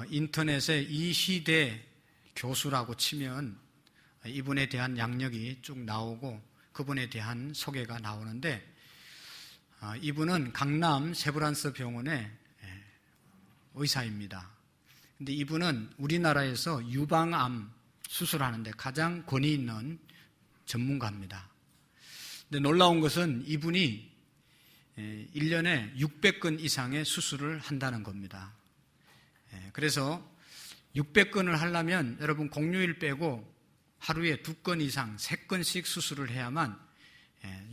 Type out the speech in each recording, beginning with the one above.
인터넷에 이희대 교수라고 치면 이분에 대한 양력이 쭉 나오고 그분에 대한 소개가 나오는데, 이분은 강남 세브란스 병원의 의사입니다. 근데 이분은 우리나라에서 유방암 수술하는데 가장 권위 있는 전문가입니다. 근데 놀라운 것은 이분이 1년에 600건 이상의 수술을 한다는 겁니다. 그래서 600건을 하려면 여러분 공휴일 빼고 하루에 2건 이상, 3건씩 수술을 해야만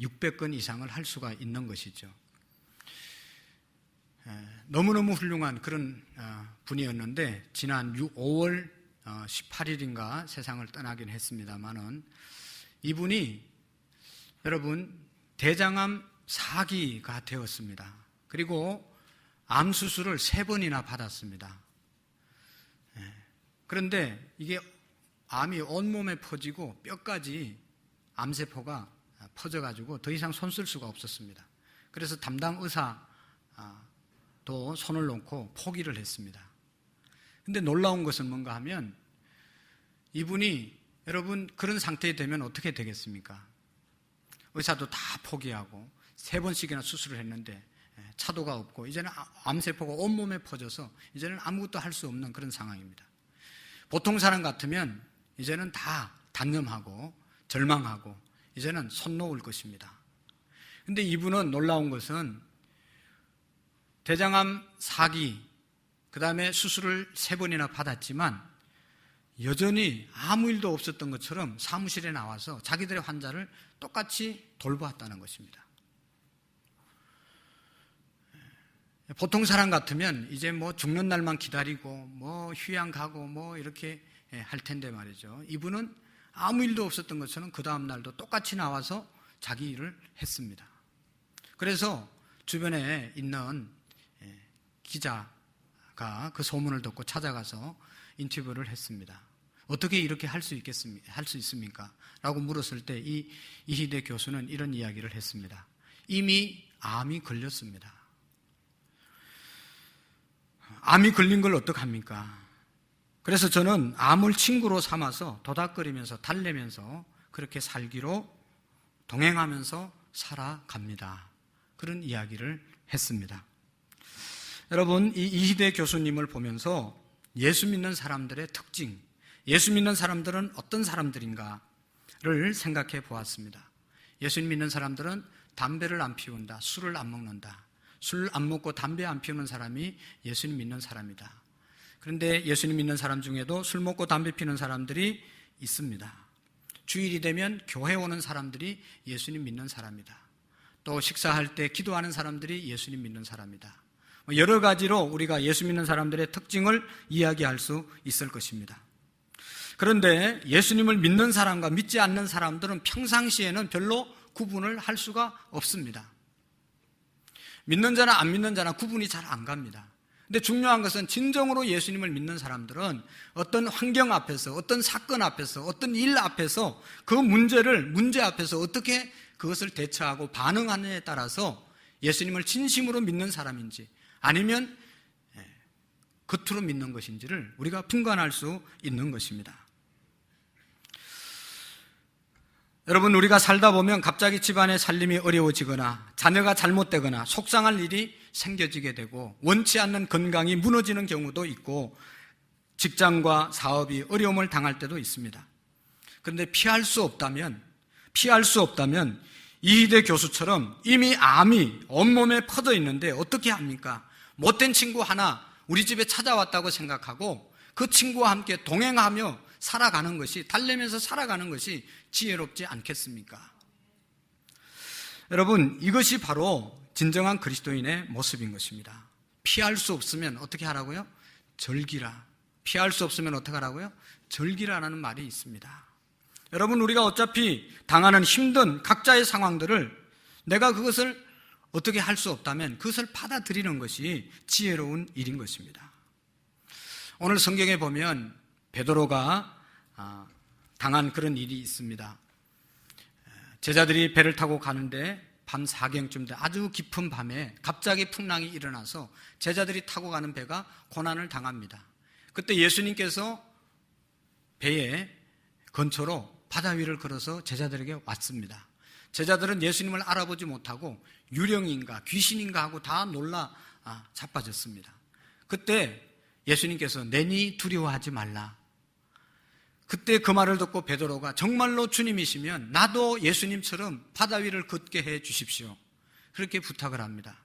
600건 이상을 할 수가 있는 것이죠. 너무너무 훌륭한 그런 분이었는데 지난 5월 18일인가 세상을 떠나긴 했습니다만은, 이분이 여러분 대장암 4기가 되었습니다. 그리고 암 수술을 3번이나 받았습니다. 그런데 이게 암이 온몸에 퍼지고 뼈까지 암세포가 퍼져가지고 더 이상 손 쓸 수가 없었습니다. 그래서 담당 의사도 손을 놓고 포기를 했습니다. 근데 놀라운 것은 뭔가 하면, 이분이 여러분 그런 상태에 되면 어떻게 되겠습니까? 의사도 다 포기하고 3번씩이나 수술을 했는데 차도가 없고 이제는 암세포가 온몸에 퍼져서 이제는 아무것도 할 수 없는 그런 상황입니다. 보통 사람 같으면 이제는 다 단념하고 절망하고 이제는 손 놓을 것입니다. 근데 이분은 놀라운 것은 대장암 4기, 그 다음에 수술을 3번이나 받았지만 여전히 아무 일도 없었던 것처럼 사무실에 나와서 자기들의 환자를 똑같이 돌보았다는 것입니다. 보통 사람 같으면 이제 뭐 죽는 날만 기다리고 뭐 휴양 가고 뭐 이렇게 할 텐데 말이죠. 이분은 아무 일도 없었던 것처럼 그 다음 날도 똑같이 나와서 자기 일을 했습니다. 그래서 주변에 있는 기자가 그 소문을 듣고 찾아가서 인터뷰를 했습니다. 어떻게 이렇게 할 수 있습니까? 라고 물었을 때 이희대 교수는 이런 이야기를 했습니다. 이미 암이 걸렸습니다. 암이 걸린 걸 어떡합니까? 그래서 저는 암을 친구로 삼아서 도닥거리면서 달래면서 그렇게 살기로 동행하면서 살아갑니다. 그런 이야기를 했습니다. 여러분, 이 이희대 교수님을 보면서 예수 믿는 사람들의 특징, 예수 믿는 사람들은 어떤 사람들인가를 생각해 보았습니다. 예수 믿는 사람들은 담배를 안 피운다, 술을 안 먹는다. 술 안 먹고 담배 안 피우는 사람이 예수님 믿는 사람이다. 그런데 예수님 믿는 사람 중에도 술 먹고 담배 피우는 사람들이 있습니다. 주일이 되면 교회 오는 사람들이 예수님 믿는 사람이다. 또 식사할 때 기도하는 사람들이 예수님 믿는 사람이다. 여러 가지로 우리가 예수 믿는 사람들의 특징을 이야기할 수 있을 것입니다. 그런데 예수님을 믿는 사람과 믿지 않는 사람들은 평상시에는 별로 구분을 할 수가 없습니다. 믿는 자나 안 믿는 자나 구분이 잘 안 갑니다. 근데 중요한 것은 진정으로 예수님을 믿는 사람들은 어떤 환경 앞에서, 어떤 사건 앞에서, 어떤 일 앞에서 그 문제 앞에서 어떻게 그것을 대처하고 반응하느냐에 따라서 예수님을 진심으로 믿는 사람인지 아니면 겉으로 믿는 것인지를 우리가 분간할 수 있는 것입니다. 여러분, 우리가 살다 보면 갑자기 집안의 살림이 어려워지거나 자녀가 잘못되거나 속상할 일이 생겨지게 되고 원치 않는 건강이 무너지는 경우도 있고 직장과 사업이 어려움을 당할 때도 있습니다. 그런데 피할 수 없다면 이희대 교수처럼 이미 암이 온몸에 퍼져 있는데 어떻게 합니까? 못된 친구 하나 우리 집에 찾아왔다고 생각하고 그 친구와 함께 동행하며 살아가는 것이, 달래면서 살아가는 것이 지혜롭지 않겠습니까? 여러분, 이것이 바로 진정한 그리스도인의 모습인 것입니다. 피할 수 없으면 어떻게 하라고요? 절기라. 피할 수 없으면 어떻게 하라고요? 절기라라는 말이 있습니다. 여러분, 우리가 어차피 당하는 힘든 각자의 상황들을 내가 그것을 어떻게 할 수 없다면 그것을 받아들이는 것이 지혜로운 일인 것입니다. 오늘 성경에 보면 베드로가 당한 그런 일이 있습니다. 제자들이 배를 타고 가는데 밤 4경쯤 돼 아주 깊은 밤에 갑자기 풍랑이 일어나서 제자들이 타고 가는 배가 고난을 당합니다. 그때 예수님께서 배에 근처로 바다 위를 걸어서 제자들에게 왔습니다. 제자들은 예수님을 알아보지 못하고 유령인가 귀신인가 하고 다 놀라 자빠졌습니다. 그때 예수님께서 내니 두려워하지 말라. 그때 그 말을 듣고 베드로가 정말로 주님이시면 나도 예수님처럼 바다 위를 걷게 해 주십시오. 그렇게 부탁을 합니다.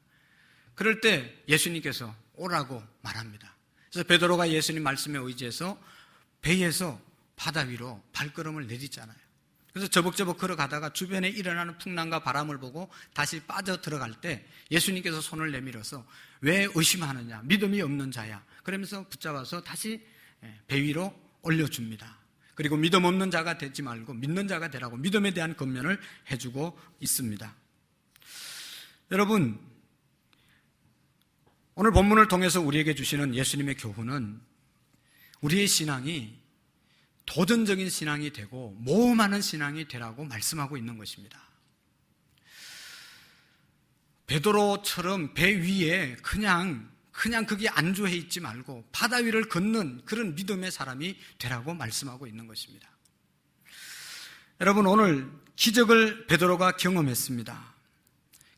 그럴 때 예수님께서 오라고 말합니다. 그래서 베드로가 예수님 말씀에 의지해서 배에서 바다 위로 발걸음을 내딛잖아요. 그래서 저벅저벅 걸어가다가 주변에 일어나는 풍랑과 바람을 보고 다시 빠져 들어갈 때 예수님께서 손을 내밀어서 왜 의심하느냐, 믿음이 없는 자야, 그러면서 붙잡아서 다시 배 위로 올려줍니다. 그리고 믿음 없는 자가 되지 말고 믿는 자가 되라고 믿음에 대한 권면을 해주고 있습니다. 여러분, 오늘 본문을 통해서 우리에게 주시는 예수님의 교훈은 우리의 신앙이 도전적인 신앙이 되고 모험하는 신앙이 되라고 말씀하고 있는 것입니다. 베드로처럼 배 위에 그냥 거기에 안주해 있지 말고 바다 위를 걷는 그런 믿음의 사람이 되라고 말씀하고 있는 것입니다. 여러분, 오늘 기적을 베드로가 경험했습니다.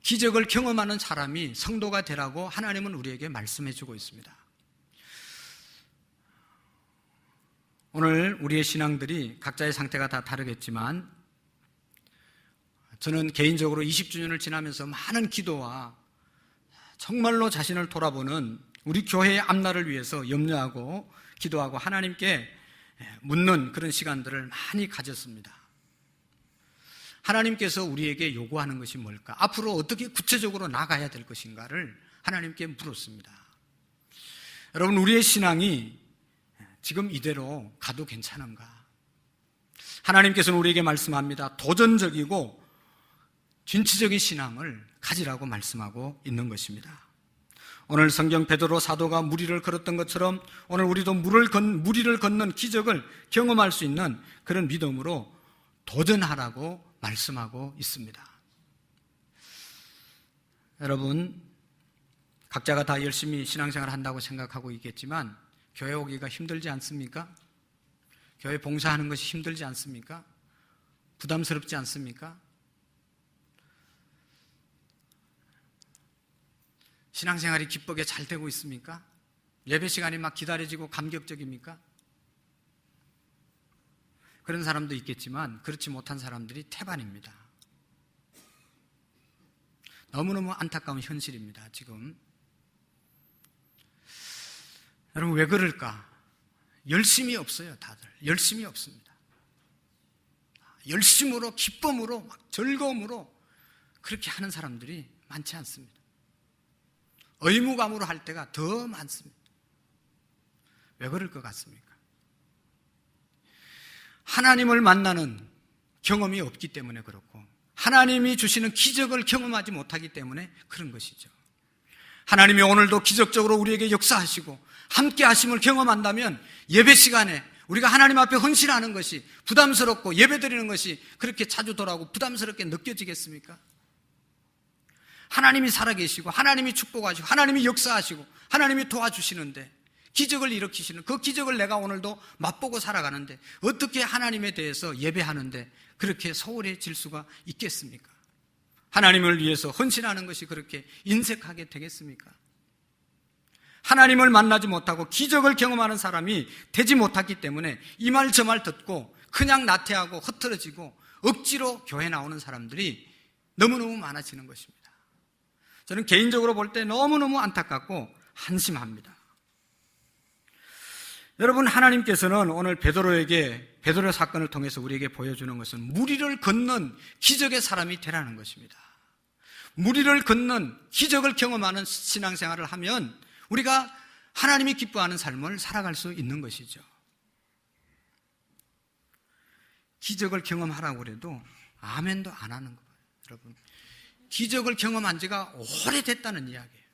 기적을 경험하는 사람이 성도가 되라고 하나님은 우리에게 말씀해 주고 있습니다. 오늘 우리의 신앙들이 각자의 상태가 다 다르겠지만 저는 개인적으로 20주년을 지나면서 많은 기도와 정말로 자신을 돌아보는 우리 교회의 앞날을 위해서 염려하고 기도하고 하나님께 묻는 그런 시간들을 많이 가졌습니다. 하나님께서 우리에게 요구하는 것이 뭘까? 앞으로 어떻게 구체적으로 나가야 될 것인가를 하나님께 물었습니다. 여러분, 우리의 신앙이 지금 이대로 가도 괜찮은가? 하나님께서는 우리에게 말씀합니다. 도전적이고 진취적인 신앙을 가지라고 말씀하고 있는 것입니다. 오늘 성경 베드로 사도가 무리를 걸었던 것처럼 오늘 우리도 무리를 걷는 기적을 경험할 수 있는 그런 믿음으로 도전하라고 말씀하고 있습니다. 여러분, 각자가 다 열심히 신앙생활을 한다고 생각하고 있겠지만 교회 오기가 힘들지 않습니까? 교회 봉사하는 것이 힘들지 않습니까? 부담스럽지 않습니까? 신앙생활이 기쁘게 잘 되고 있습니까? 예배 시간이 막 기다려지고 감격적입니까? 그런 사람도 있겠지만 그렇지 못한 사람들이 태반입니다. 너무너무 안타까운 현실입니다, 지금. 여러분, 왜 그럴까? 열심이 없어요, 다들. 열심이 없습니다. 열심으로, 기쁨으로, 막 즐거움으로 그렇게 하는 사람들이 많지 않습니다. 의무감으로 할 때가 더 많습니다. 왜 그럴 것 같습니까? 하나님을 만나는 경험이 없기 때문에 그렇고 하나님이 주시는 기적을 경험하지 못하기 때문에 그런 것이죠. 하나님이 오늘도 기적적으로 우리에게 역사하시고 함께 하심을 경험한다면 예배 시간에 우리가 하나님 앞에 헌신하는 것이 부담스럽고 예배드리는 것이 그렇게 자주 돌아오고 부담스럽게 느껴지겠습니까? 하나님이 살아계시고 하나님이 축복하시고 하나님이 역사하시고 하나님이 도와주시는데 기적을 일으키시는 그 기적을 내가 오늘도 맛보고 살아가는데 어떻게 하나님에 대해서 예배하는데 그렇게 소홀해질 수가 있겠습니까? 하나님을 위해서 헌신하는 것이 그렇게 인색하게 되겠습니까? 하나님을 만나지 못하고 기적을 경험하는 사람이 되지 못했기 때문에 이 말 저 말 듣고 그냥 나태하고 흐트러지고 억지로 교회 나오는 사람들이 너무너무 많아지는 것입니다. 저는 개인적으로 볼 때 너무너무 안타깝고 한심합니다. 여러분, 하나님께서는 오늘 베드로의 사건을 통해서 우리에게 보여주는 것은 무리를 걷는 기적의 사람이 되라는 것입니다. 무리를 걷는 기적을 경험하는 신앙생활을 하면 우리가 하나님이 기뻐하는 삶을 살아갈 수 있는 것이죠. 기적을 경험하라고 그래도 아멘도 안 하는 거예요. 여러분, 기적을 경험한 지가 오래됐다는 이야기예요.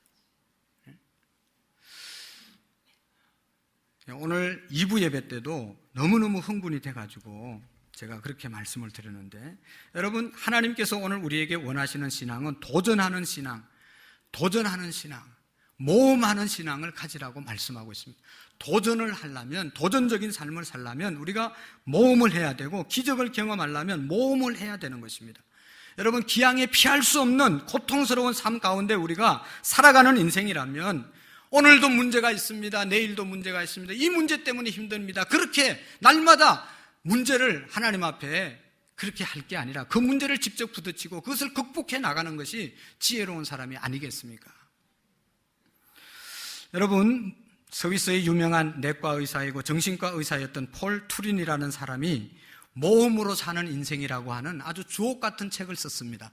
오늘 2부 예배 때도 너무너무 흥분이 돼가지고 제가 그렇게 말씀을 드렸는데, 여러분, 하나님께서 오늘 우리에게 원하시는 신앙은 도전하는 신앙, 모험하는 신앙을 가지라고 말씀하고 있습니다. 도전을 하려면, 도전적인 삶을 살려면 우리가 모험을 해야 되고, 기적을 경험하려면 모험을 해야 되는 것입니다. 여러분, 기왕에 피할 수 없는 고통스러운 삶 가운데 우리가 살아가는 인생이라면, 오늘도 문제가 있습니다. 내일도 문제가 있습니다. 이 문제 때문에 힘듭니다. 그렇게 날마다 문제를 하나님 앞에 그렇게 할 게 아니라 그 문제를 직접 부딪히고 그것을 극복해 나가는 것이 지혜로운 사람이 아니겠습니까? 여러분, 스위스의 유명한 내과 의사이고 정신과 의사였던 폴 투린이라는 사람이 모험으로 사는 인생이라고 하는 아주 주옥 같은 책을 썼습니다.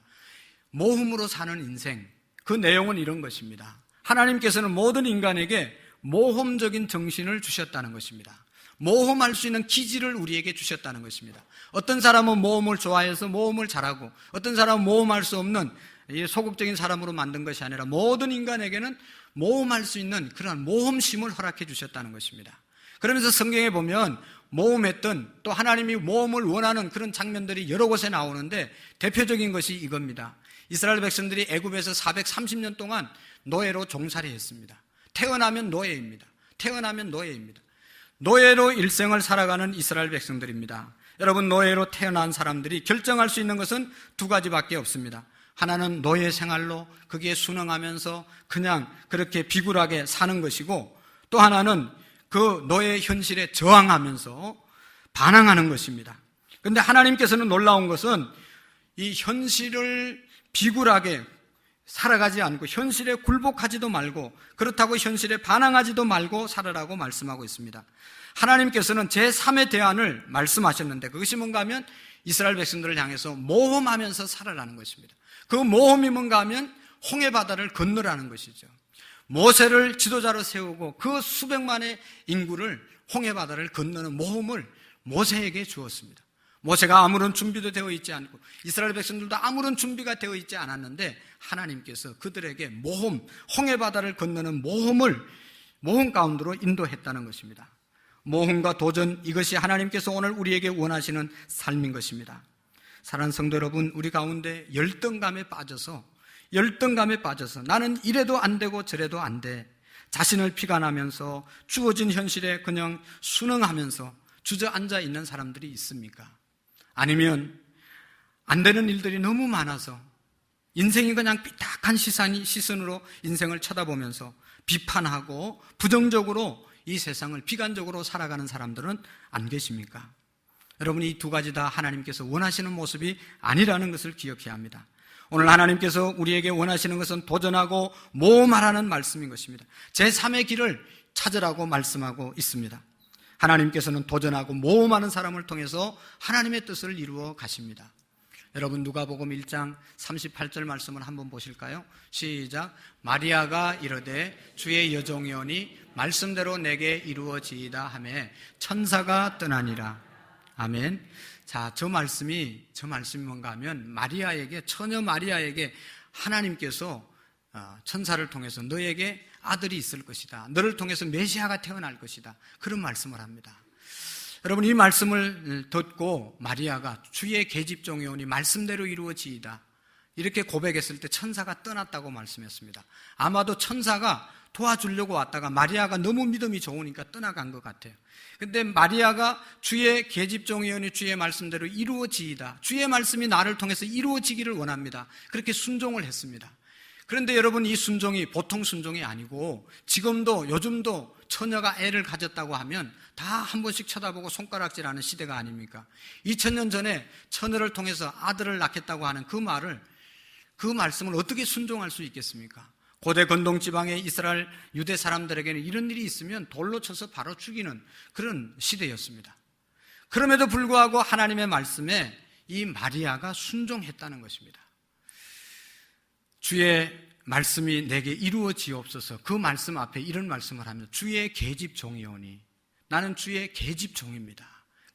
모험으로 사는 인생, 그 내용은 이런 것입니다. 하나님께서는 모든 인간에게 모험적인 정신을 주셨다는 것입니다. 모험할 수 있는 기질을 우리에게 주셨다는 것입니다. 어떤 사람은 모험을 좋아해서 모험을 잘하고, 어떤 사람은 모험할 수 없는 소극적인 사람으로 만든 것이 아니라 모든 인간에게는 모험할 수 있는 그런 모험심을 허락해 주셨다는 것입니다. 그러면서 성경에 보면 모험했던, 또 하나님이 모험을 원하는 그런 장면들이 여러 곳에 나오는데 대표적인 것이 이겁니다. 이스라엘 백성들이 애굽에서 430년 동안 노예로 종살이 했습니다. 태어나면 노예입니다. 태어나면 노예입니다. 노예로 일생을 살아가는 이스라엘 백성들입니다. 여러분, 노예로 태어난 사람들이 결정할 수 있는 것은 두 가지밖에 없습니다. 하나는 노예 생활로 거기에 순응하면서 그냥 그렇게 비굴하게 사는 것이고, 또 하나는 그 노예 현실에 저항하면서 반항하는 것입니다. 그런데 하나님께서는 놀라운 것은 이 현실을 비굴하게 살아가지 않고 현실에 굴복하지도 말고, 그렇다고 현실에 반항하지도 말고 살아라고 말씀하고 있습니다. 하나님께서는 제3의 대안을 말씀하셨는데 그것이 뭔가 하면 이스라엘 백성들을 향해서 모험하면서 살아라는 것입니다. 그 모험이 뭔가 하면 홍해바다를 건너라는 것이죠. 모세를 지도자로 세우고 그 수백만의 인구를 홍해바다를 건너는 모험을 모세에게 주었습니다. 모세가 아무런 준비도 되어 있지 않고 이스라엘 백성들도 아무런 준비가 되어 있지 않았는데 하나님께서 그들에게 모험, 홍해바다를 건너는 모험 가운데로 인도했다는 것입니다. 모험과 도전, 이것이 하나님께서 오늘 우리에게 원하시는 삶인 것입니다. 사랑하는 성도 여러분, 우리 가운데 열등감에 빠져서 나는 이래도 안 되고 저래도 안 돼, 자신을 비관하면서 주어진 현실에 그냥 순응하면서 주저앉아 있는 사람들이 있습니까? 아니면 안 되는 일들이 너무 많아서 인생이 그냥 삐딱한 시선으로 인생을 쳐다보면서 비판하고 부정적으로 이 세상을 비관적으로 살아가는 사람들은 안 계십니까? 여러분, 이 두 가지 다 하나님께서 원하시는 모습이 아니라는 것을 기억해야 합니다. 오늘 하나님께서 우리에게 원하시는 것은 도전하고 모험하라는 말씀인 것입니다. 제3의 길을 찾으라고 말씀하고 있습니다. 하나님께서는 도전하고 모험하는 사람을 통해서 하나님의 뜻을 이루어 가십니다. 여러분, 누가복음 1장 38절 말씀을 한번 보실까요? 시작. 마리아가 이르되 주의 여종이오니 말씀대로 내게 이루어지이다 하매 천사가 떠나니라. 아멘. 자, 저 말씀이 뭔가 하면 처녀 마리아에게 하나님께서 천사를 통해서 너에게 아들이 있을 것이다, 너를 통해서 메시아가 태어날 것이다, 그런 말씀을 합니다. 여러분, 이 말씀을 듣고 마리아가 주의 계집종이 오니 말씀대로 이루어지이다 이렇게 고백했을 때 천사가 떠났다고 말씀했습니다. 아마도 천사가 도와주려고 왔다가 마리아가 너무 믿음이 좋으니까 떠나간 것 같아요. 근데 마리아가 주의 계집종이 오니 주의 말씀대로 이루어지이다, 주의 말씀이 나를 통해서 이루어지기를 원합니다, 그렇게 순종을 했습니다. 그런데 여러분, 이 순종이 보통 순종이 아니고 요즘도 처녀가 애를 가졌다고 하면 다 한 번씩 쳐다보고 손가락질하는 시대가 아닙니까? 2000년 전에 처녀를 통해서 아들을 낳겠다고 하는 그 말씀을 어떻게 순종할 수 있겠습니까? 고대 건동 지방의 이스라엘 유대 사람들에게는 이런 일이 있으면 돌로 쳐서 바로 죽이는 그런 시대였습니다. 그럼에도 불구하고 하나님의 말씀에 이 마리아가 순종했다는 것입니다. 주의 말씀이 내게 이루어지옵소서, 그 말씀 앞에 이런 말씀을 하며 주의 계집종이오니, 나는 주의 계집종입니다.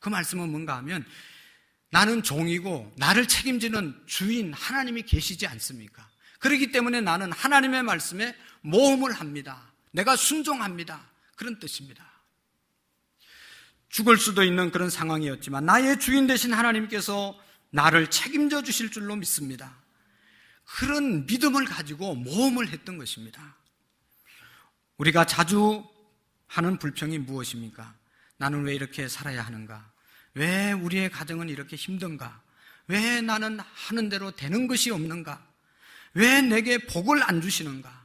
그 말씀은 뭔가 하면 나는 종이고 나를 책임지는 주인 하나님이 계시지 않습니까? 그렇기 때문에 나는 하나님의 말씀에 모험을 합니다, 내가 순종합니다, 그런 뜻입니다. 죽을 수도 있는 그런 상황이었지만 나의 주인 되신 하나님께서 나를 책임져 주실 줄로 믿습니다. 그런 믿음을 가지고 모험을 했던 것입니다. 우리가 자주 하는 불평이 무엇입니까? 나는 왜 이렇게 살아야 하는가? 왜 우리의 가정은 이렇게 힘든가? 왜 나는 하는 대로 되는 것이 없는가? 왜 내게 복을 안 주시는가?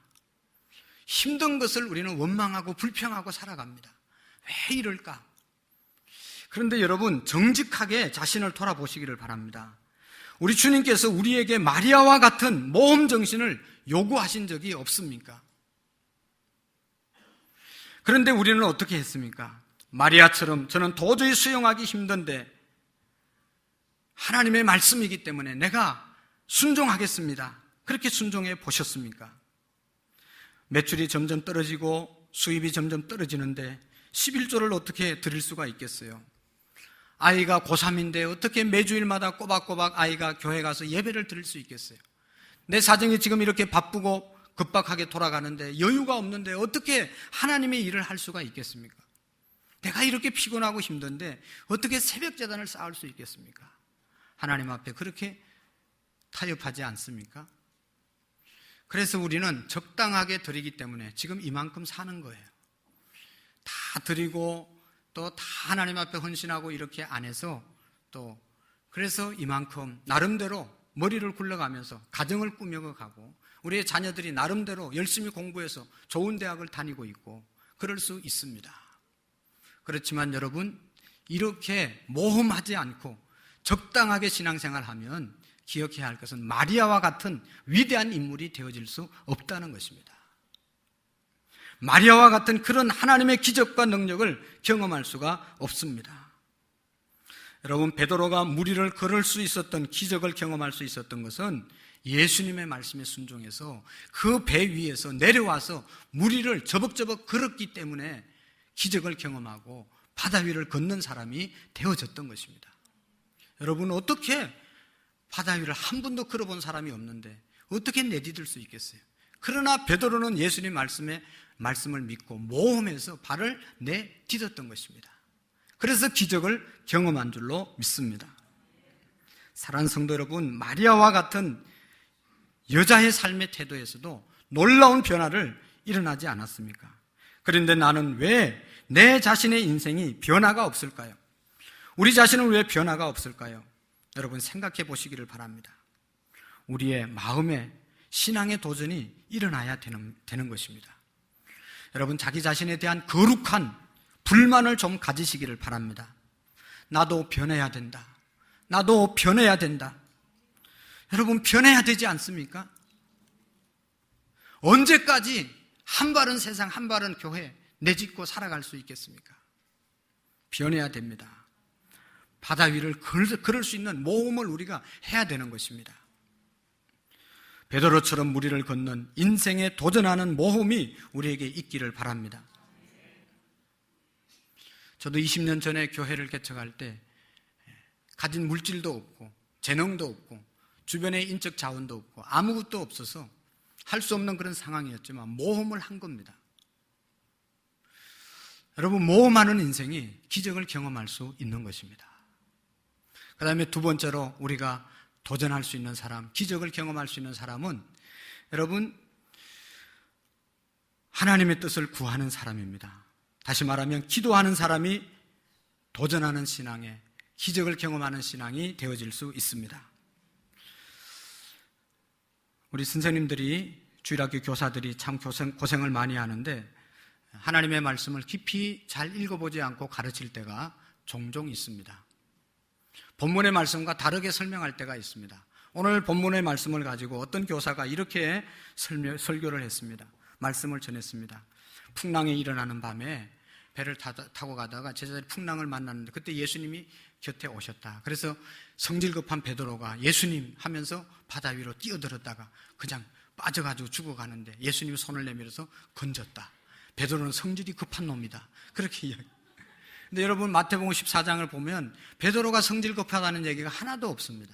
힘든 것을 우리는 원망하고 불평하고 살아갑니다. 왜 이럴까? 그런데 여러분, 정직하게 자신을 돌아보시기를 바랍니다. 우리 주님께서 우리에게 마리아와 같은 모험 정신을 요구하신 적이 없습니까? 그런데 우리는 어떻게 했습니까? 마리아처럼 저는 도저히 수용하기 힘든데 하나님의 말씀이기 때문에 내가 순종하겠습니다. 그렇게 순종해 보셨습니까? 매출이 점점 떨어지고 수입이 점점 떨어지는데 11조를 어떻게 드릴 수가 있겠어요? 아이가 고3인데 어떻게 매주일마다 꼬박꼬박 아이가 교회 가서 예배를 드릴 수 있겠어요? 내 사정이 지금 이렇게 바쁘고 급박하게 돌아가는데 여유가 없는데 어떻게 하나님의 일을 할 수가 있겠습니까? 내가 이렇게 피곤하고 힘든데 어떻게 새벽 제단을 쌓을 수 있겠습니까? 하나님 앞에 그렇게 타협하지 않습니까? 그래서 우리는 적당하게 드리기 때문에 지금 이만큼 사는 거예요. 다 드리고 또 다 하나님 앞에 헌신하고 이렇게 안 해서 또 그래서 이만큼 나름대로 머리를 굴러가면서 가정을 꾸며가고 우리의 자녀들이 나름대로 열심히 공부해서 좋은 대학을 다니고 있고 그럴 수 있습니다. 그렇지만 여러분, 이렇게 모험하지 않고 적당하게 신앙생활하면 기억해야 할 것은 마리아와 같은 위대한 인물이 되어질 수 없다는 것입니다. 마리아와 같은 그런 하나님의 기적과 능력을 경험할 수가 없습니다. 여러분, 베드로가 무리를 걸을 수 있었던, 기적을 경험할 수 있었던 것은 예수님의 말씀에 순종해서 그 배 위에서 내려와서 무리를 저벅저벅 걸었기 때문에 기적을 경험하고 바다 위를 걷는 사람이 되어졌던 것입니다. 여러분, 어떻게 바다 위를 한 번도 걸어본 사람이 없는데 어떻게 내디딜 수 있겠어요? 그러나 베드로는 예수님 말씀을 믿고 모험해서 발을 내딛었던 것입니다. 그래서 기적을 경험한 줄로 믿습니다. 사랑하는 성도 여러분, 마리아와 같은 여자의 삶의 태도에서도 놀라운 변화를 일어나지 않았습니까? 그런데 나는 왜 내 자신의 인생이 변화가 없을까요? 우리 자신은 왜 변화가 없을까요? 여러분, 생각해 보시기를 바랍니다. 우리의 마음에 신앙의 도전이 일어나야 되는 것입니다. 여러분, 자기 자신에 대한 거룩한 불만을 좀 가지시기를 바랍니다. 나도 변해야 된다. 나도 변해야 된다. 여러분, 변해야 되지 않습니까? 언제까지 한 발은 세상, 한 발은 교회 내딛고 살아갈 수 있겠습니까? 변해야 됩니다. 바다 위를 걸을 수 있는 모험을 우리가 해야 되는 것입니다. 베드로처럼 무리를 걷는 인생에 도전하는 모험이 우리에게 있기를 바랍니다. 저도 20년 전에 교회를 개척할 때 가진 물질도 없고 재능도 없고 주변에 인적 자원도 없고 아무것도 없어서 할 수 없는 그런 상황이었지만 모험을 한 겁니다. 여러분, 모험하는 인생이 기적을 경험할 수 있는 것입니다. 그 다음에 두 번째로 우리가 도전할 수 있는 사람, 기적을 경험할 수 있는 사람은 여러분, 하나님의 뜻을 구하는 사람입니다. 다시 말하면 기도하는 사람이 도전하는 신앙에 기적을 경험하는 신앙이 되어질 수 있습니다. 우리 선생님들이, 주일학교 교사들이 참 고생을 많이 하는데 하나님의 말씀을 깊이 잘 읽어보지 않고 가르칠 때가 종종 있습니다. 본문의 말씀과 다르게 설명할 때가 있습니다. 오늘 본문의 말씀을 가지고 어떤 교사가 이렇게 설교를 했습니다. 말씀을 전했습니다. 풍랑이 일어나는 밤에 배를 타고 가다가 제자들이 풍랑을 만났는데 그때 예수님이 곁에 오셨다. 그래서 성질 급한 베드로가 예수님 하면서 바다 위로 뛰어들었다가 그냥 빠져가지고 죽어가는데 예수님이 손을 내밀어서 건졌다. 베드로는 성질이 급한 놈이다. 그렇게 이야기. 근데 여러분, 마태복음 14장을 보면 베드로가 성질 급하다는 얘기가 하나도 없습니다.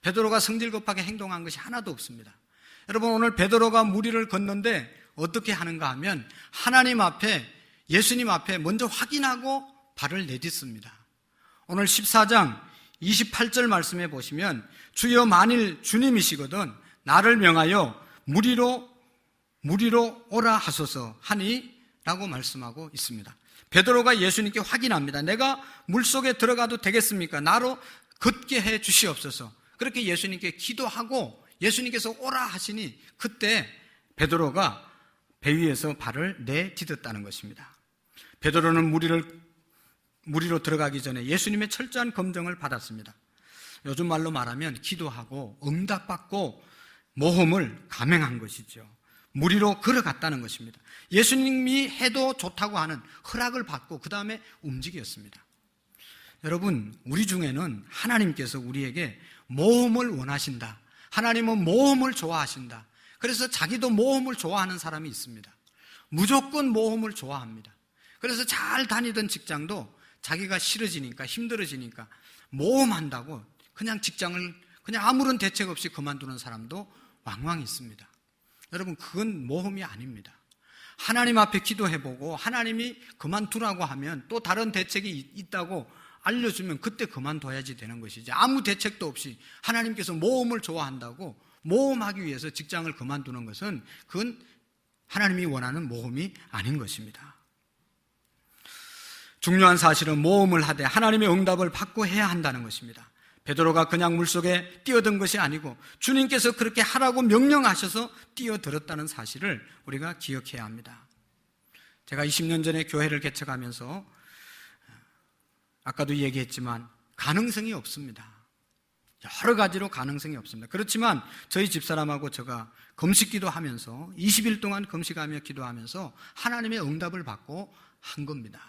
베드로가 성질 급하게 행동한 것이 하나도 없습니다. 여러분, 오늘 베드로가 무리를 걷는데 어떻게 하는가 하면 하나님 앞에, 예수님 앞에 먼저 확인하고 발을 내딛습니다. 오늘 14장 28절 말씀에 보시면 주여 만일 주님이시거든 나를 명하여 무리로 무리로 오라 하소서 하니 라고 말씀하고 있습니다. 베드로가 예수님께 확인합니다. 내가 물속에 들어가도 되겠습니까? 나로 걷게 해 주시옵소서. 그렇게 예수님께 기도하고 예수님께서 오라 하시니 그때 베드로가 배 위에서 발을 내딛었다는 것입니다. 베드로는 무리로 들어가기 전에 예수님의 철저한 검증을 받았습니다. 요즘 말로 말하면 기도하고 응답받고 모험을 감행한 것이죠. 무리로 걸어갔다는 것입니다. 예수님이 해도 좋다고 하는 허락을 받고 그 다음에 움직였습니다. 여러분, 우리 중에는 하나님께서 우리에게 모험을 원하신다. 하나님은 모험을 좋아하신다. 그래서 자기도 모험을 좋아하는 사람이 있습니다. 무조건 모험을 좋아합니다. 그래서 잘 다니던 직장도 자기가 싫어지니까 힘들어지니까 모험한다고 그냥 직장을 그냥 아무런 대책 없이 그만두는 사람도 왕왕 있습니다. 여러분, 그건 모험이 아닙니다. 하나님 앞에 기도해보고 하나님이 그만두라고 하면 또 다른 대책이 있다고 알려주면 그때 그만둬야지 되는 것이지, 아무 대책도 없이 하나님께서 모험을 좋아한다고 모험하기 위해서 직장을 그만두는 것은 그건 하나님이 원하는 모험이 아닌 것입니다. 중요한 사실은 모험을 하되 하나님의 응답을 받고 해야 한다는 것입니다. 베드로가 그냥 물속에 뛰어든 것이 아니고 주님께서 그렇게 하라고 명령하셔서 뛰어들었다는 사실을 우리가 기억해야 합니다. 제가 20년 전에 교회를 개척하면서 아까도 얘기했지만 가능성이 없습니다. 여러 가지로 가능성이 없습니다. 그렇지만 저희 집사람하고 제가 금식기도 하면서 20일 동안 금식하며 기도하면서 하나님의 응답을 받고 한 겁니다.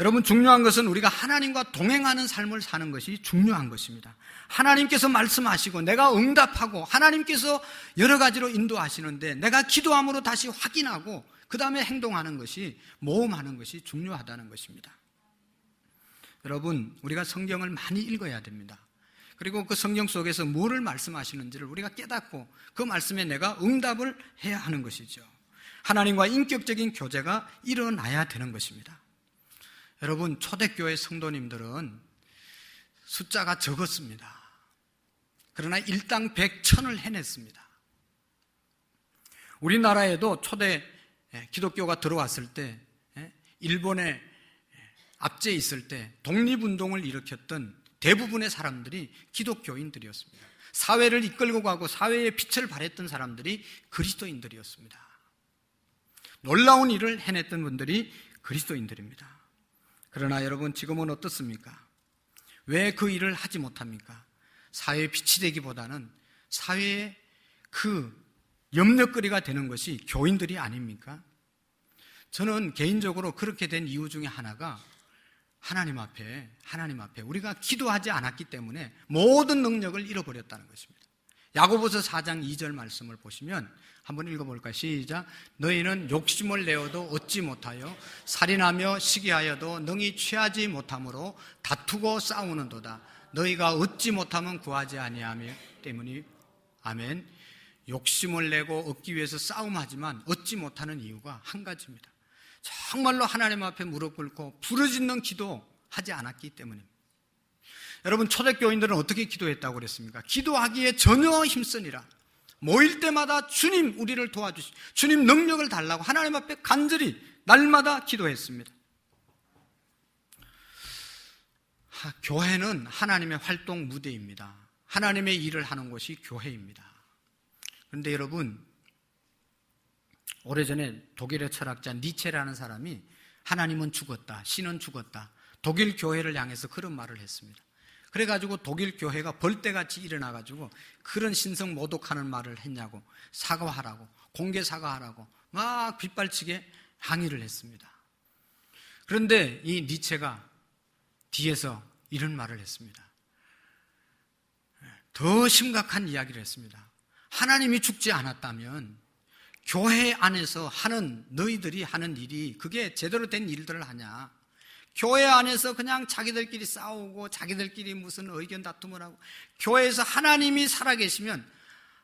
여러분, 중요한 것은 우리가 하나님과 동행하는 삶을 사는 것이 중요한 것입니다. 하나님께서 말씀하시고 내가 응답하고 하나님께서 여러 가지로 인도하시는데 내가 기도함으로 다시 확인하고 그 다음에 행동하는 것이, 모험하는 것이 중요하다는 것입니다. 여러분, 우리가 성경을 많이 읽어야 됩니다. 그리고 그 성경 속에서 뭐를 말씀하시는지를 우리가 깨닫고 그 말씀에 내가 응답을 해야 하는 것이죠. 하나님과 인격적인 교제가 일어나야 되는 것입니다. 여러분, 초대교회 성도님들은 숫자가 적었습니다. 그러나 일당 100,000을 해냈습니다. 우리나라에도 초대 기독교가 들어왔을 때, 일본에 압제에 있을 때 독립운동을 일으켰던 대부분의 사람들이 기독교인들이었습니다. 사회를 이끌고 가고 사회에 빛을 발했던 사람들이 그리스도인들이었습니다. 놀라운 일을 해냈던 분들이 그리스도인들입니다. 그러나 여러분, 지금은 어떻습니까? 왜 그 일을 하지 못합니까? 사회의 빛이 되기보다는 사회의 그 염려거리가 되는 것이 교인들이 아닙니까? 저는 개인적으로 그렇게 된 이유 중에 하나가 하나님 앞에 우리가 기도하지 않았기 때문에 모든 능력을 잃어버렸다는 것입니다. 야고보서 4장 2절 말씀을 보시면 한번 읽어볼까요? 시작. 너희는 욕심을 내어도 얻지 못하여 살인하며 시기하여도 능히 취하지 못함으로 다투고 싸우는도다. 너희가 얻지 못하면 구하지 아니하며 때문이. 아멘. 욕심을 내고 얻기 위해서 싸움하지만 얻지 못하는 이유가 한 가지입니다. 정말로 하나님 앞에 무릎 꿇고 부르짖는 기도하지 않았기 때문입니다. 여러분, 초대교인들은 어떻게 기도했다고 그랬습니까? 기도하기에 전혀 힘쓰니라. 모일 때마다 주님 우리를 도와주시고 주님 능력을 달라고 하나님 앞에 간절히 날마다 기도했습니다. 교회는 하나님의 활동 무대입니다. 하나님의 일을 하는 곳이 교회입니다. 그런데 여러분, 오래전에 독일의 철학자 니체라는 사람이 하나님은 죽었다, 신은 죽었다, 독일 교회를 향해서 그런 말을 했습니다. 그래가지고 독일 교회가 벌떼같이 일어나가지고 그런 신성 모독하는 말을 했냐고, 사과하라고, 공개 사과하라고 막 빗발치게 항의를 했습니다. 그런데 이 니체가 뒤에서 이런 말을 했습니다. 더 심각한 이야기를 했습니다. 하나님이 죽지 않았다면 교회 안에서 너희들이 하는 일이 그게 제대로 된 일들을 하냐? 교회 안에서 그냥 자기들끼리 싸우고 자기들끼리 무슨 의견 다툼을 하고, 교회에서 하나님이 살아계시면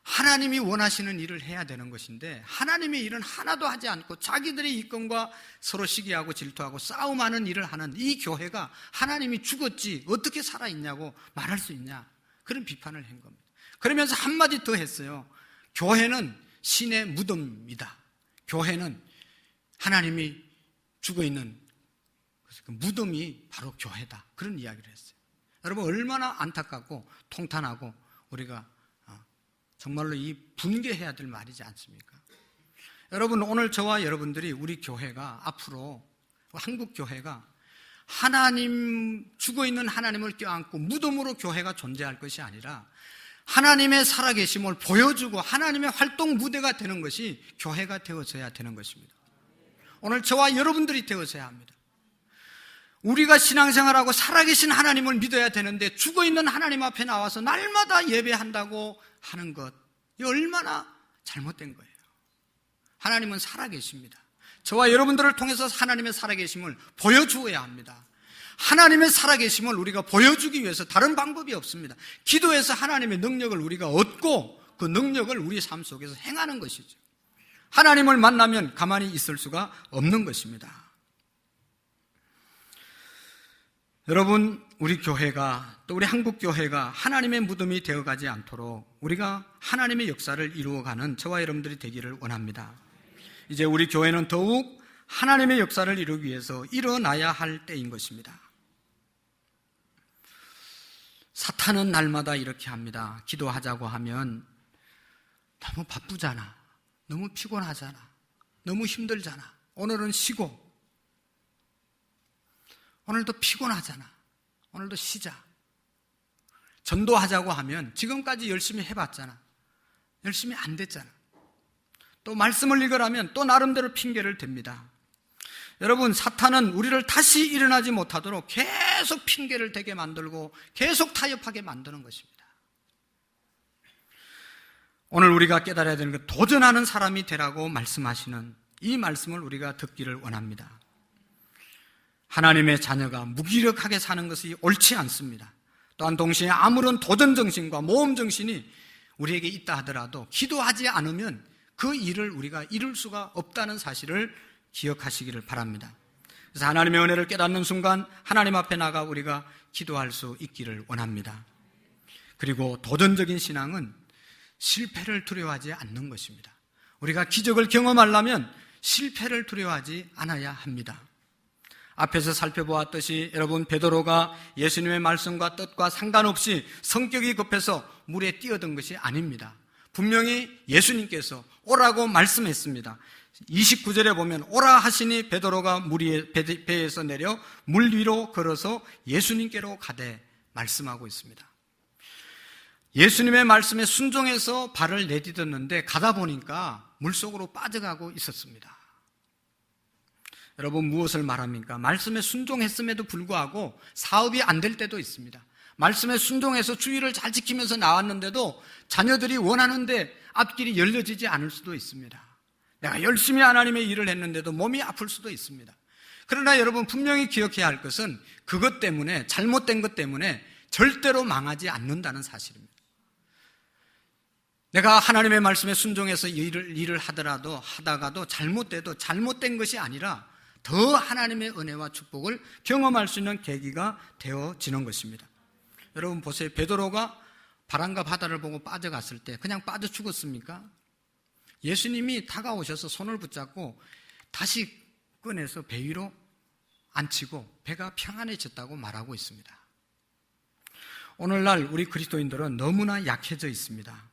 하나님이 원하시는 일을 해야 되는 것인데 하나님의 일은 하나도 하지 않고 자기들의 이권과 서로 시기하고 질투하고 싸움하는 일을 하는 이 교회가 하나님이 죽었지 어떻게 살아있냐고 말할 수 있냐, 그런 비판을 한 겁니다. 그러면서 한마디 더 했어요. 교회는 신의 무덤이다. 교회는 하나님이 죽어있는 그 무덤이 바로 교회다. 그런 이야기를 했어요. 여러분, 얼마나 안타깝고 통탄하고 우리가 정말로 이 분개해야 될 말이지 않습니까? 여러분, 오늘 저와 여러분들이 우리 교회가 앞으로 한국 교회가 하나님, 죽어있는 하나님을 껴안고 무덤으로 교회가 존재할 것이 아니라 하나님의 살아계심을 보여주고 하나님의 활동 무대가 되는 것이 교회가 되어져야 되는 것입니다. 오늘 저와 여러분들이 되어져야 합니다. 우리가 신앙생활하고 살아계신 하나님을 믿어야 되는데 죽어있는 하나님 앞에 나와서 날마다 예배한다고 하는 것, 이 얼마나 잘못된 거예요. 하나님은 살아계십니다. 저와 여러분들을 통해서 하나님의 살아계심을 보여주어야 합니다. 하나님의 살아계심을 우리가 보여주기 위해서 다른 방법이 없습니다. 기도해서 하나님의 능력을 우리가 얻고 그 능력을 우리 삶 속에서 행하는 것이죠. 하나님을 만나면 가만히 있을 수가 없는 것입니다. 여러분, 우리 교회가 또 우리 한국 교회가 하나님의 무덤이 되어가지 않도록 우리가 하나님의 역사를 이루어가는 저와 여러분들이 되기를 원합니다. 이제 우리 교회는 더욱 하나님의 역사를 이루기 위해서 일어나야 할 때인 것입니다. 사탄은 날마다 이렇게 합니다. 기도하자고 하면 너무 바쁘잖아, 너무 피곤하잖아, 너무 힘들잖아, 오늘은 쉬고, 오늘도 피곤하잖아, 오늘도 쉬자. 전도하자고 하면 지금까지 열심히 해봤잖아, 열심히 안 됐잖아. 또 말씀을 읽으라면 또 나름대로 핑계를 댑니다. 여러분, 사탄은 우리를 다시 일어나지 못하도록 계속 핑계를 대게 만들고 계속 타협하게 만드는 것입니다. 오늘 우리가 깨달아야 되는 것, 도전하는 사람이 되라고 말씀하시는 이 말씀을 우리가 듣기를 원합니다. 하나님의 자녀가 무기력하게 사는 것이 옳지 않습니다. 또한 동시에 아무런 도전정신과 모험정신이 우리에게 있다 하더라도 기도하지 않으면 그 일을 우리가 이룰 수가 없다는 사실을 기억하시기를 바랍니다. 그래서 하나님의 은혜를 깨닫는 순간 하나님 앞에 나가 우리가 기도할 수 있기를 원합니다. 그리고 도전적인 신앙은 실패를 두려워하지 않는 것입니다. 우리가 기적을 경험하려면 실패를 두려워하지 않아야 합니다. 앞에서 살펴보았듯이 여러분, 베드로가 예수님의 말씀과 뜻과 상관없이 성격이 급해서 물에 뛰어든 것이 아닙니다. 분명히 예수님께서 오라고 말씀했습니다. 29절에 보면 오라 하시니 베드로가 배에서 내려 물 위로 걸어서 예수님께로 가되 말씀하고 있습니다. 예수님의 말씀에 순종해서 발을 내딛었는데 가다 보니까 물속으로 빠져가고 있었습니다. 여러분, 무엇을 말합니까? 말씀에 순종했음에도 불구하고 사업이 안 될 때도 있습니다. 말씀에 순종해서 주의를 잘 지키면서 나왔는데도 자녀들이 원하는데 앞길이 열려지지 않을 수도 있습니다. 내가 열심히 하나님의 일을 했는데도 몸이 아플 수도 있습니다. 그러나 여러분, 분명히 기억해야 할 것은 그것 때문에, 잘못된 것 때문에 절대로 망하지 않는다는 사실입니다. 내가 하나님의 말씀에 순종해서 일을 하다가도 잘못돼도 잘못된 것이 아니라 더 하나님의 은혜와 축복을 경험할 수 있는 계기가 되어지는 것입니다. 여러분 보세요. 베드로가 바람과 바다를 보고 빠져갔을 때 그냥 빠져 죽었습니까? 예수님이 다가오셔서 손을 붙잡고 다시 꺼내서 배 위로 앉히고 배가 평안해졌다고 말하고 있습니다. 오늘날 우리 그리스도인들은 너무나 약해져 있습니다.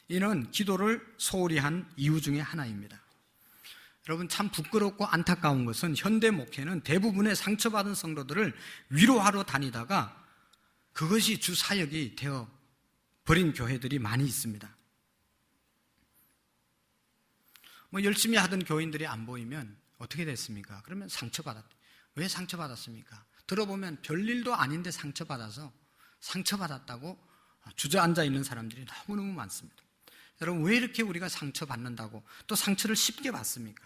이는 기도를 소홀히 한 이유 중에 하나입니다. 여러분, 참 부끄럽고 안타까운 것은 현대 목회는 대부분의 상처받은 성도들을 위로하러 다니다가 그것이 주 사역이 되어 버린 교회들이 많이 있습니다. 열심히 하던 교인들이 안 보이면 어떻게 됐습니까? 그러면 상처받았다. 왜 상처받았습니까? 들어보면 별일도 아닌데 상처받았다고 주저앉아 있는 사람들이 너무너무 많습니다. 여러분, 왜 이렇게 우리가 상처받는다고 또 상처를 쉽게 받습니까?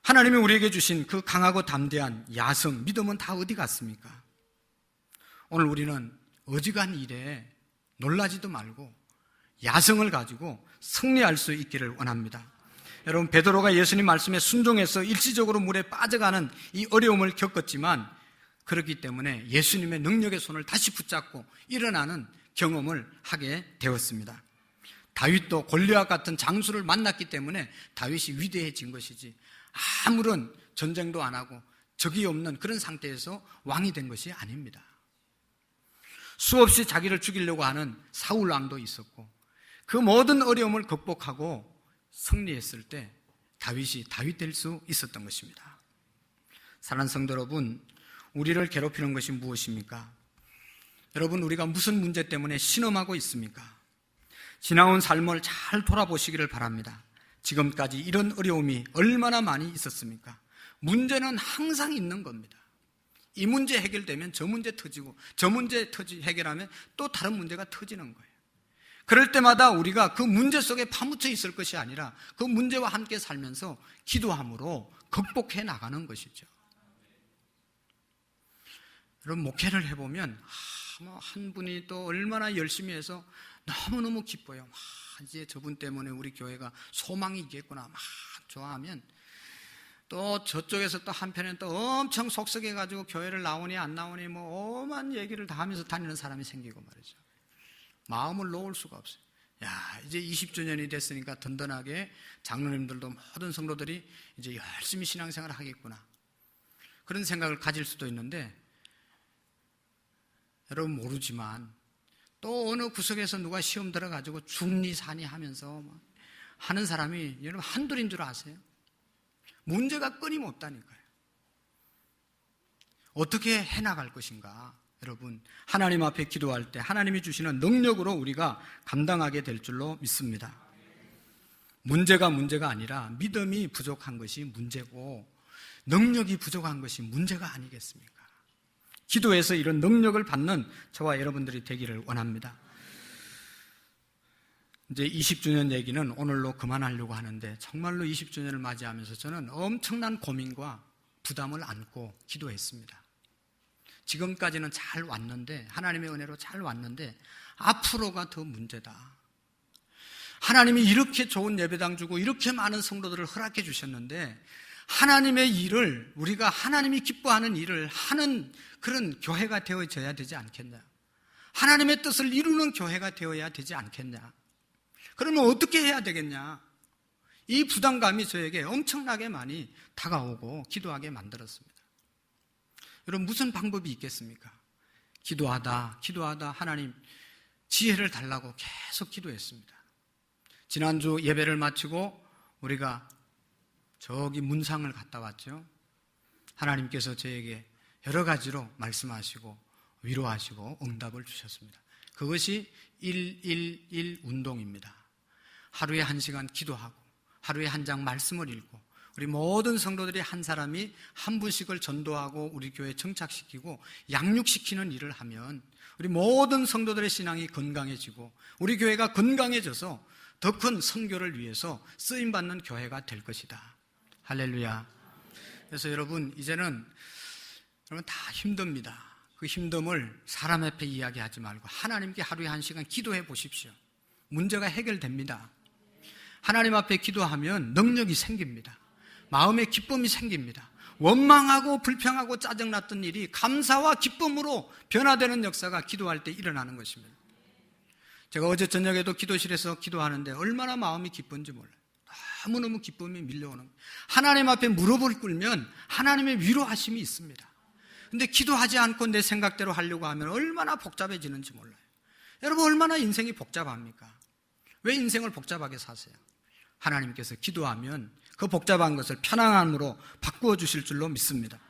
하나님이 우리에게 주신 그 강하고 담대한 야성, 믿음은 다 어디 갔습니까? 오늘 우리는 어지간 일에 놀라지도 말고 야성을 가지고 승리할 수 있기를 원합니다. 여러분, 베드로가 예수님 말씀에 순종해서 일시적으로 물에 빠져가는 이 어려움을 겪었지만 그렇기 때문에 예수님의 능력의 손을 다시 붙잡고 일어나는 경험을 하게 되었습니다. 다윗도 골리앗 같은 장수를 만났기 때문에 다윗이 위대해진 것이지, 아무런 전쟁도 안 하고 적이 없는 그런 상태에서 왕이 된 것이 아닙니다. 수없이 자기를 죽이려고 하는 사울 왕도 있었고, 그 모든 어려움을 극복하고 승리했을 때 다윗이 다윗 될 수 있었던 것입니다. 사랑하는 성도 여러분, 우리를 괴롭히는 것이 무엇입니까? 여러분, 우리가 무슨 문제 때문에 신음하고 있습니까? 지나온 삶을 잘 돌아보시기를 바랍니다. 지금까지 이런 어려움이 얼마나 많이 있었습니까? 문제는 항상 있는 겁니다. 이 문제 해결되면 저 문제 터지고, 저 문제 해결하면 또 다른 문제가 터지는 거예요. 그럴 때마다 우리가 그 문제 속에 파묻혀 있을 것이 아니라 그 문제와 함께 살면서 기도함으로 극복해 나가는 것이죠. 여러분, 목회를 해보면 한 분이 또 얼마나 열심히 해서 너무너무 기뻐요. 이제 저분 때문에 우리 교회가 소망이 있겠구나 막 좋아하면, 또 저쪽에서 또 한편에 또 엄청 속썩여가지고 교회를 나오니 안 나오니 뭐 오만 얘기를 다 하면서 다니는 사람이 생기고 말이죠. 마음을 놓을 수가 없어요. 야, 이제 20주년이 됐으니까 든든하게 장로님들도 모든 성도들이 이제 열심히 신앙생활을 하겠구나, 그런 생각을 가질 수도 있는데, 여러분 모르지만 또 어느 구석에서 누가 시험 들어가지고 중리산이 하면서 하는 사람이 여러분 한둘인 줄 아세요? 문제가 끊임없다니까요. 어떻게 해나갈 것인가? 여러분, 하나님 앞에 기도할 때 하나님이 주시는 능력으로 우리가 감당하게 될 줄로 믿습니다. 문제가 아니라 믿음이 부족한 것이 문제고, 능력이 부족한 것이 문제가 아니겠습니까? 기도해서 이런 능력을 받는 저와 여러분들이 되기를 원합니다. 이제 20주년 얘기는 오늘로 그만하려고 하는데, 정말로 20주년을 맞이하면서 저는 엄청난 고민과 부담을 안고 기도했습니다. 지금까지는 잘 왔는데, 하나님의 은혜로 잘 왔는데 앞으로가 더 문제다. 하나님이 이렇게 좋은 예배당 주고 이렇게 많은 성도들을 허락해 주셨는데, 하나님의 일을, 우리가 하나님이 기뻐하는 일을 하는 그런 교회가 되어져야 되지 않겠냐? 하나님의 뜻을 이루는 교회가 되어야 되지 않겠냐? 그러면 어떻게 해야 되겠냐? 이 부담감이 저에게 엄청나게 많이 다가오고 기도하게 만들었습니다. 여러분, 무슨 방법이 있겠습니까? 기도하다 하나님 지혜를 달라고 계속 기도했습니다. 지난주 예배를 마치고 우리가 저기 문상을 갔다 왔죠. 하나님께서 저에게 여러 가지로 말씀하시고 위로하시고 응답을 주셨습니다. 그것이 111 운동입니다. 하루에 1시간 기도하고 하루에 한 장 말씀을 읽고, 우리 모든 성도들이 한 사람이 한 분씩을 전도하고 우리 교회에 정착시키고 양육시키는 일을 하면 우리 모든 성도들의 신앙이 건강해지고 우리 교회가 건강해져서 더 큰 선교를 위해서 쓰임받는 교회가 될 것이다. 할렐루야. 그래서 여러분, 이제는 여러분 다 힘듭니다. 그 힘듦을 사람 앞에 이야기하지 말고 하나님께 하루에 1시간 기도해 보십시오. 문제가 해결됩니다. 하나님 앞에 기도하면 능력이 생깁니다. 마음의 기쁨이 생깁니다. 원망하고 불평하고 짜증났던 일이 감사와 기쁨으로 변화되는 역사가 기도할 때 일어나는 것입니다. 제가 어제 저녁에도 기도실에서 기도하는데 얼마나 마음이 기쁜지 몰라요. 너무너무 기쁨이 밀려오는 거예요. 하나님 앞에 무릎을 꿇으면 하나님의 위로하심이 있습니다. 근데 기도하지 않고 내 생각대로 하려고 하면 얼마나 복잡해지는지 몰라요. 여러분, 얼마나 인생이 복잡합니까? 왜 인생을 복잡하게 사세요? 하나님께서 기도하면 그 복잡한 것을 편안함으로 바꾸어 주실 줄로 믿습니다.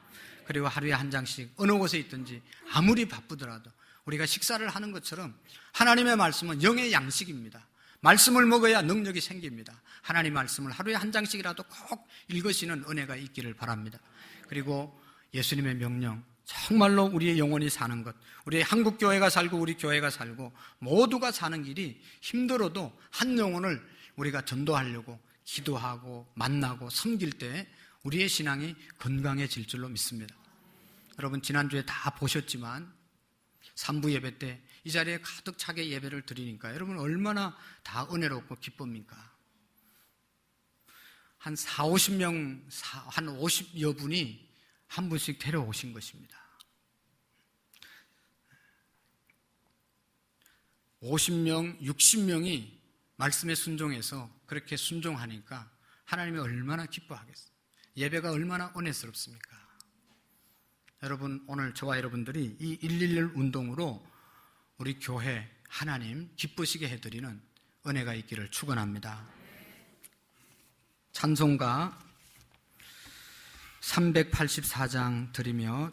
그리고 하루에 1장씩 어느 곳에 있든지 아무리 바쁘더라도 우리가 식사를 하는 것처럼 하나님의 말씀은 영의 양식입니다. 말씀을 먹어야 능력이 생깁니다. 하나님 말씀을 하루에 1장씩이라도 꼭 읽으시는 은혜가 있기를 바랍니다. 그리고 예수님의 명령, 정말로 우리의 영혼이 사는 것, 우리의 한국교회가 살고 우리 교회가 살고 모두가 사는 길이 힘들어도 한 영혼을 우리가 전도하려고 기도하고 만나고 섬길 때 우리의 신앙이 건강해질 줄로 믿습니다. 여러분, 지난주에 다 보셨지만 3부 예배 때 이 자리에 가득 차게 예배를 드리니까 여러분 얼마나 다 은혜롭고 기쁩니까? 한 40-50명, 한 50여 분이 한 분씩 데려오신 것입니다. 50명, 60명이 말씀에 순종해서 그렇게 순종하니까 하나님이 얼마나 기뻐하겠어요. 예배가 얼마나 은혜스럽습니까? 여러분, 오늘 저와 여러분들이 이 111 운동으로 우리 교회 하나님 기쁘시게 해드리는 은혜가 있기를 축원합니다. 찬송가 384장 드리며